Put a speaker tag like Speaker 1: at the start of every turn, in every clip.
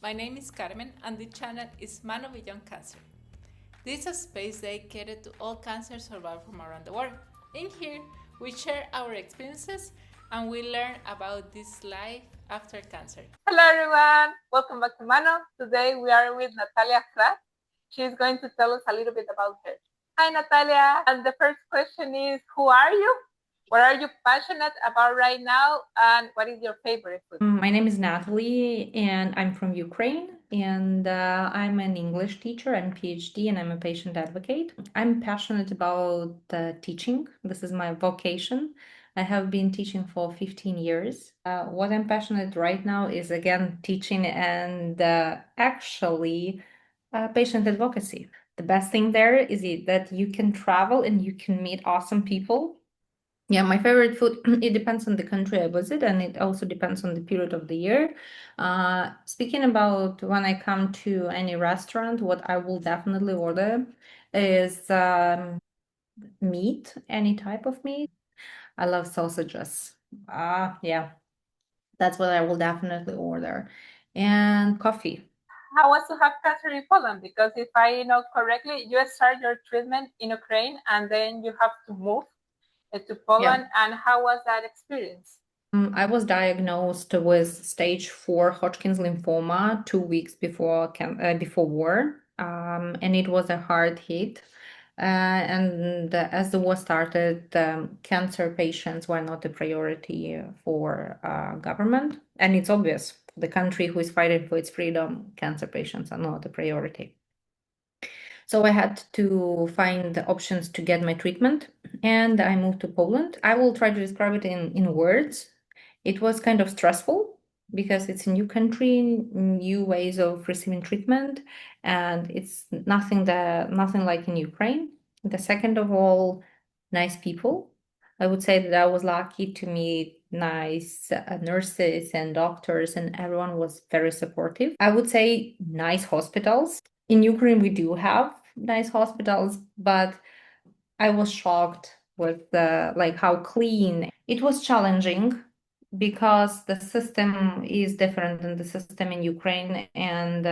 Speaker 1: My name is Carmen and the channel is MANO Beyond Cancer. This is a space dedicated to all cancer survivors from around the world. In here, we share our experiences and we learn about this life after cancer.
Speaker 2: Hello everyone, welcome back to MANO. Today we are with Nataliia Hrad. She is going to tell us a little bit about her. Hi Natalia, and the first question is, who are you? What are you passionate about right now? And what is your favorite food?
Speaker 3: My name is Nataly, and I'm from Ukraine, and I'm an English teacher and PhD, and I'm a patient advocate. I'm passionate about teaching. This is my vocation. I have been teaching for 15 years. What I'm passionate right now is, again, teaching and actually patient advocacy. The best thing there is that you can travel and you can meet awesome people. Yeah, my favorite food, it depends on the country I visit, and it also depends on the period of the year. Speaking about when I come to any restaurant, what I will definitely order is meat, any type of meat. I love sausages. Yeah, that's what I will definitely order. And coffee.
Speaker 2: How was to have cancer in Poland? Because if I know correctly, you start your treatment in Ukraine and then you have to move to Poland. And how was that experience?
Speaker 3: I was diagnosed with stage 4 Hodgkin's lymphoma 2 weeks before war, and it was a hard hit. And as the war started, cancer patients were not a priority for government, and it's obvious. The country who is fighting for its freedom, cancer patients are not a priority. So I had to find the options to get my treatment, and I moved to Poland. I will try to describe it in words. It was kind of stressful because it's a new country, new ways of receiving treatment, and it's nothing like in Ukraine. The second of all, nice people. I would say that I was lucky to meet nice nurses and doctors, and everyone was very supportive. I would say nice hospitals. In Ukraine, we do have nice hospitals, but I was shocked with how clean. It was challenging because the system is different than the system in Ukraine, and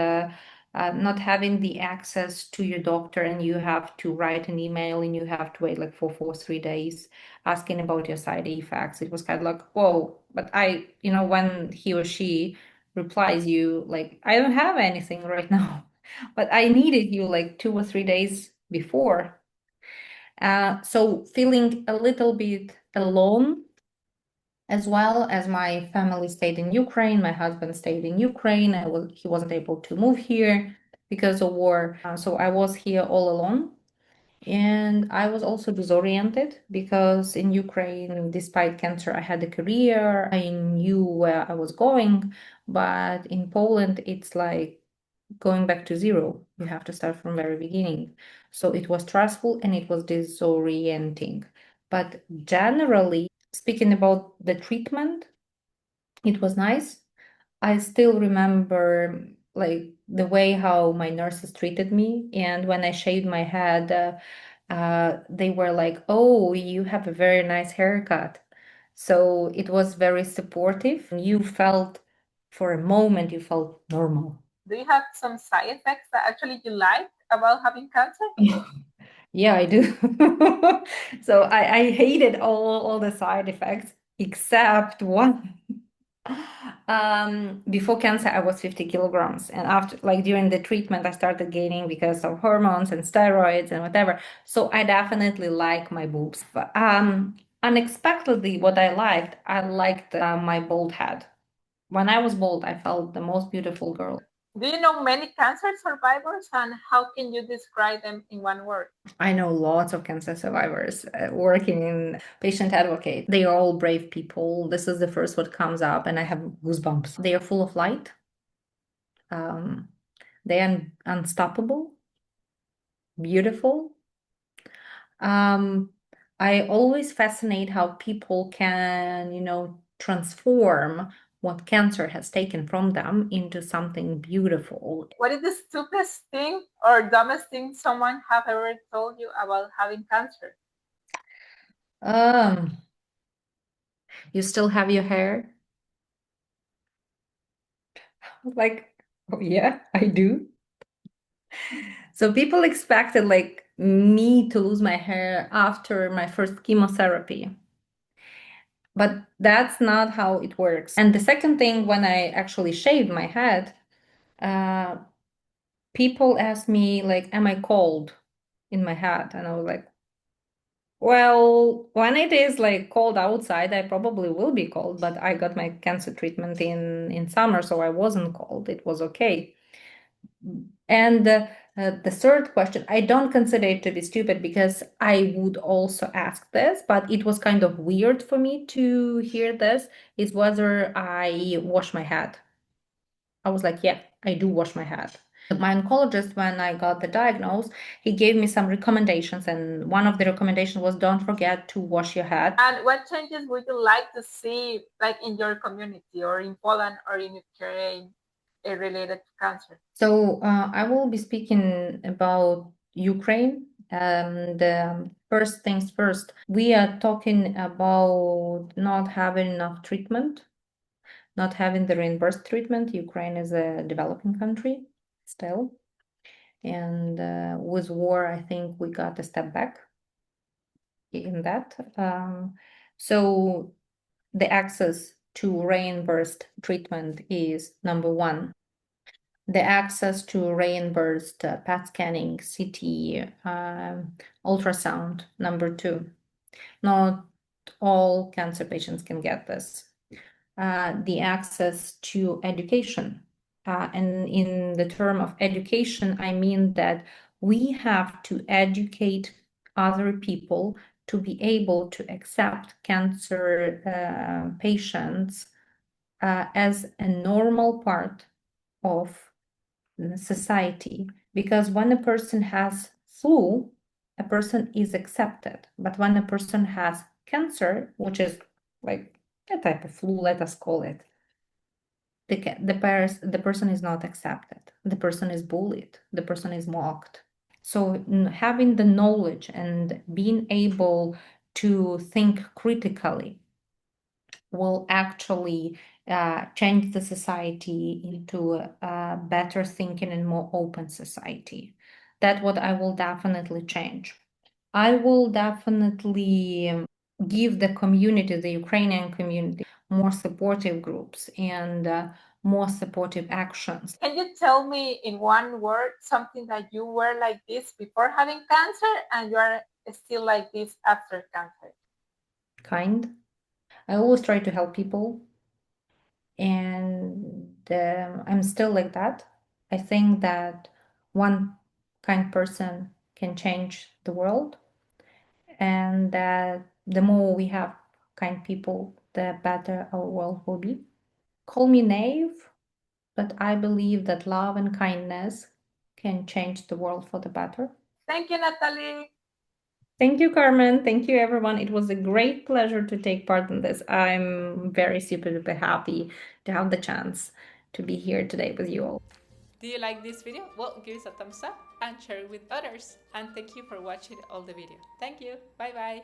Speaker 3: not having the access to your doctor, and you have to write an email and you have to wait like for 3 days asking about your side effects. It was kind of like, whoa, but when he or she replies you like, I don't have anything right now, but I needed you like 2 or 3 days before. So feeling a little bit alone, as well as my family stayed in Ukraine. My husband stayed in Ukraine. He wasn't able to move here because of war. So I was here all alone. And I was also disoriented because in Ukraine, despite cancer, I had a career. I knew where I was going. But in Poland, it's like going back to zero. You have to start from very beginning. So it was stressful and it was disorienting. But generally, speaking about the treatment, it was nice. I still remember like the way how my nurses treated me, and when I shaved my head, they were like, "Oh, you have a very nice haircut." So it was very supportive. You felt, for a moment, you felt normal.
Speaker 2: Do you have some side effects that actually you like about having cancer?
Speaker 3: Yeah, I do. So I hated all the side effects except one. Before cancer, I was 50 kilograms, and after, like during the treatment, I started gaining because of hormones and steroids and whatever. So I definitely like my boobs. But unexpectedly, what I liked my bald head. When I was bald, I felt the most beautiful girl.
Speaker 2: Do you know many cancer survivors, and how can you describe them in one word?
Speaker 3: I know lots of cancer survivors working in patient advocate. They are all brave people. This is the first what comes up, and I have goosebumps. They are full of light. Um, they are unstoppable, beautiful. I always fascinate how people can, transform what cancer has taken from them into something beautiful.
Speaker 2: What is the stupidest thing or dumbest thing someone have ever told you about having cancer?
Speaker 3: Um, you still have your hair? Like, Oh, yeah, I do. So people expected like me to lose my hair after my first chemotherapy. But that's not how it works. And the second thing, when I actually shaved my head, uh, people asked me like, am I cold in my head? And I was like, well, when it is like cold outside, I probably will be cold, but I got my cancer treatment in summer, so I wasn't cold. It was okay. And the third question, I don't consider it to be stupid because I would also ask this, but it was kind of weird for me to hear this, is whether I wash my head. I was like, yeah, I do wash my head. My oncologist, when I got the diagnosis, he gave me some recommendations, and one of the recommendations was don't forget to wash your head.
Speaker 2: And what changes would you like to see, like in your community or in Poland or in Ukraine, related to cancer?
Speaker 3: So I will be speaking about Ukraine. And first things first, we are talking about not having enough treatment, not having the reimbursed treatment. Ukraine is a developing country still. And with war, I think we got a step back in that. So the access to reimbursed treatment is number one. The access to reimbursed PET scanning, CT, ultrasound, number two. Not all cancer patients can get this. The access to education. And in the term of education, I mean that we have to educate other people to be able to accept cancer patients as a normal part of society. Because when a person has flu, a person is accepted. But when a person has cancer, which is like a type of flu, let us call it, the person is not accepted. The person is bullied. The person is mocked. So having the knowledge and being able to think critically will actually change the society into a better thinking and more open society. That's what I will definitely change. I will definitely give the community, the Ukrainian community, more supportive groups and more supportive actions.
Speaker 2: Can you tell me in one word something that you were like this before having cancer and you are still like this after cancer?
Speaker 3: Kind. I always try to help people, and I'm still like that. I think that one kind person can change the world, and that the more we have kind people, the better our world will be. Call me naive, but I believe that love and kindness can change the world for the better.
Speaker 2: Thank you, Natalie.
Speaker 3: Thank you, Carmen. Thank you, everyone. It was a great pleasure to take part in this. I'm very super duper happy to have the chance to be here today with you all.
Speaker 1: Do you like this video? Well, give us a thumbs up and share it with others. And thank you for watching all the video. Thank you. Bye bye.